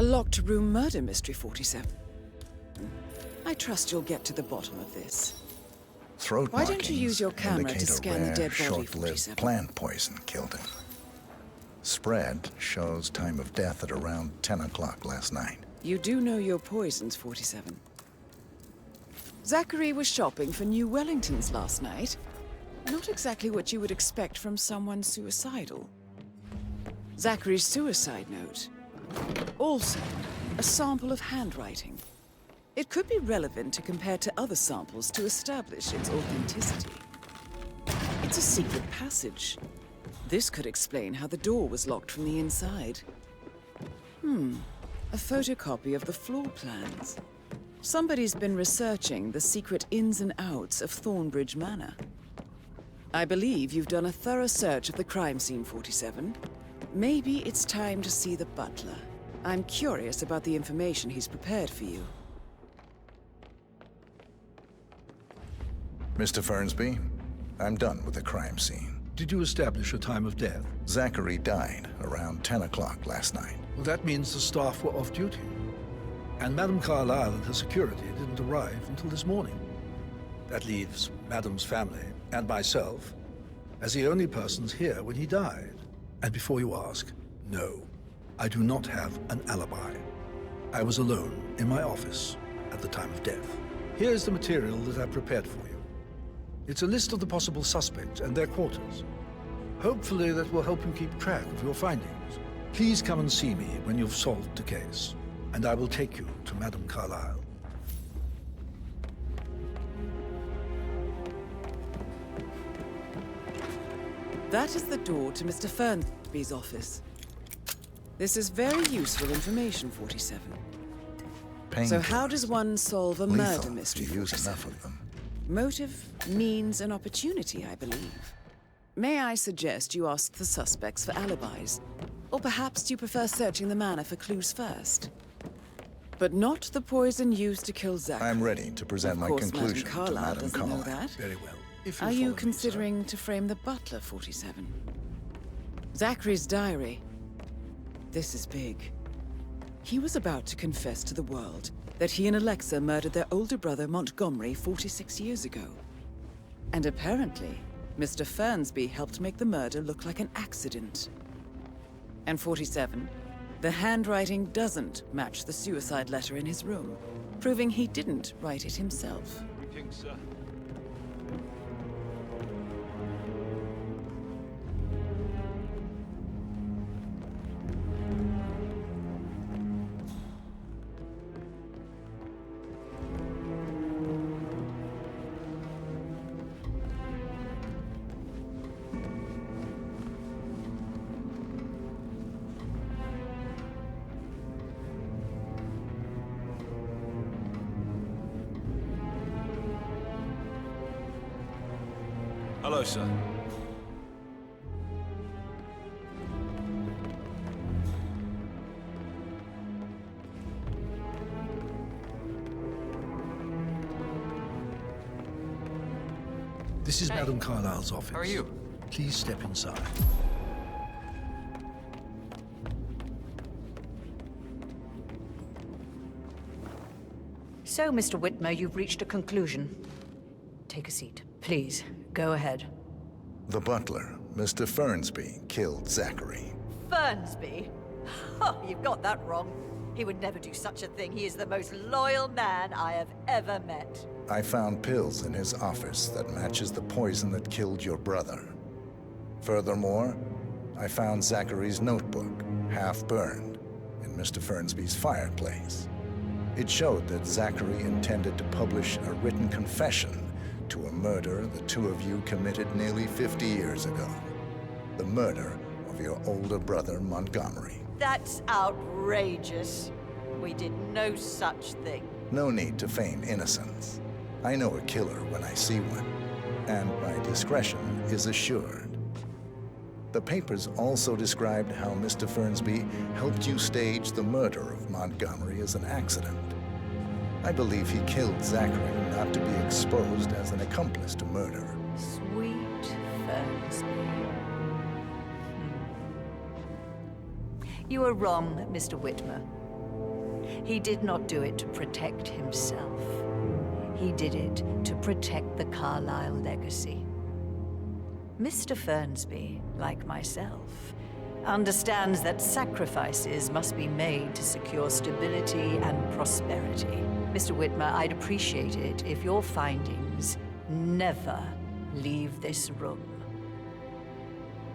A locked room murder mystery, 47. I trust you'll get to the bottom of this. Throat Why don't you use your camera to indicate a scan the rare, dead body, short-lived 47? plant poison killed him. Spread shows time of death at around 10 o'clock last night. You do know your poisons, 47. Zachary was shopping for new Wellingtons last night. Not exactly what you would expect from someone suicidal. Zachary's suicide note. Also, a sample of handwriting. It could be relevant to compare to other samples to establish its authenticity. It's a secret passage. This could explain how the door was locked from the inside. A photocopy of the floor plans. Somebody's been researching the secret ins and outs of Thornbridge Manor. I believe you've done a thorough search of the crime scene, 47. Maybe it's time to see the butler. I'm curious about the information he's prepared for you. Mr. Fernsby, I'm done with the crime scene. Did you establish a time of death? Zachary died around 10 o'clock last night. Well, that means the staff were off duty. And Madame Carlyle and her security didn't arrive until this morning. That leaves Madame's family and myself as the only persons here when he died. And before you ask, no, I do not have an alibi. I was alone in my office at the time of death. Here's the material that I've prepared for you. It's a list of the possible suspects and their quarters. Hopefully that will help you keep track of your findings. Please come and see me when you've solved the case, and I will take you to Madame Carlyle. That is the door to Mr. Fernsby's office. This is very useful information, 47. So how does one solve a murder mystery, to use 47? enough of them. Motive, means, and opportunity, I believe. May I suggest you ask the suspects for alibis? Or perhaps you prefer searching the manor for clues first? But not the poison used to kill Zachary. I'm ready to present my conclusion Madame to Carlyle Madame doesn't know Carlyle. that. Very well. If Are follow you me, considering to frame the butler, 47? Zachary's diary. This is big. He was about to confess to the world that he and Alexa murdered their older brother Montgomery 46 years ago. And apparently, Mr. Fernsby helped make the murder look like an accident. And 47, the handwriting doesn't match the suicide letter in his room, proving he didn't write it himself. Greetings, sir. Hello, sir. This is Madame Carlyle's office. How are you? Please step inside. So, Mr. Whitmer, you've reached a conclusion. Take a seat. Please, go ahead. The butler, Mr. Fernsby, killed Zachary. Fernsby? Oh, you've got that wrong. He would never do such a thing. He is the most loyal man I have ever met. I found pills in his office that matches the poison that killed your brother. Furthermore, I found Zachary's notebook, half burned, in Mr. Fernsby's fireplace. It showed that Zachary intended to publish a written confession to a murder the two of you committed nearly 50 years ago. The murder of your older brother, Montgomery. That's outrageous. We did no such thing. No need to feign innocence. I know a killer when I see one, and my discretion is assured. The papers also described how Mr. Fernsby helped you stage the murder of Montgomery as an accident. I believe he killed Zachary not to be exposed as an accomplice to murder. Sweet Fernsby. You are wrong, Mr. Whitmer. He did not do it to protect himself. He did it to protect the Carlyle legacy. Mr. Fernsby, like myself, understands that sacrifices must be made to secure stability and prosperity. Mr. Whitmer, I'd appreciate it if your findings never leave this room.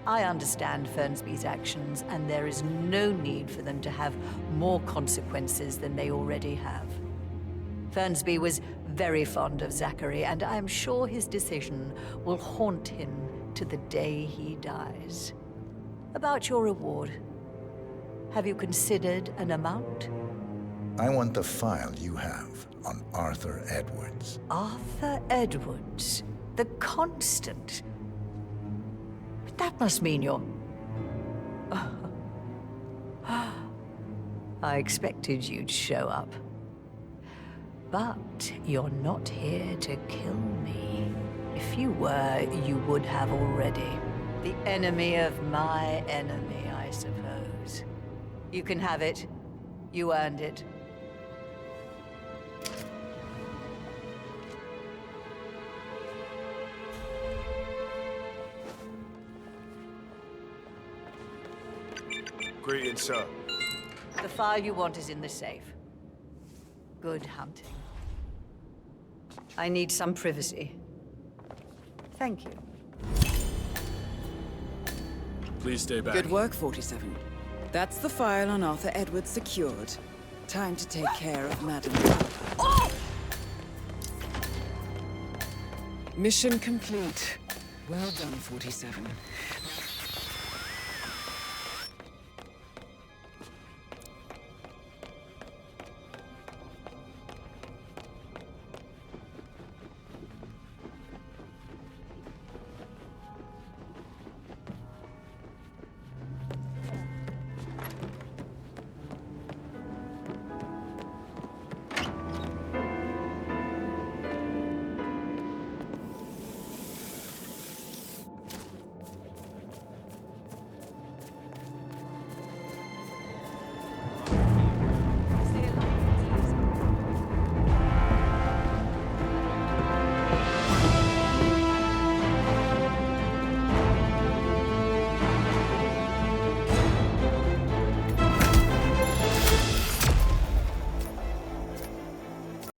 I understand Fernsby's actions, and there is no need for them to have more consequences than they already have. Fernsby was very fond of Zachary, and I'm sure his decision will haunt him to the day he dies. About your reward, have you considered an amount? I want the file you have on Arthur Edwards. Arthur Edwards, the Constant. But that must mean you're... I expected you'd show up. But you're not here to kill me. If you were, you would have already. The enemy of my enemy, I suppose. You can have it. You earned it. Greetings, sir. The file you want is in the safe. Good hunting. I need some privacy. Thank you. Please stay back. Good work, 47. That's the file on Arthur Edwards secured. Time to take care of Madam. Oh! Mission complete. Well done, 47.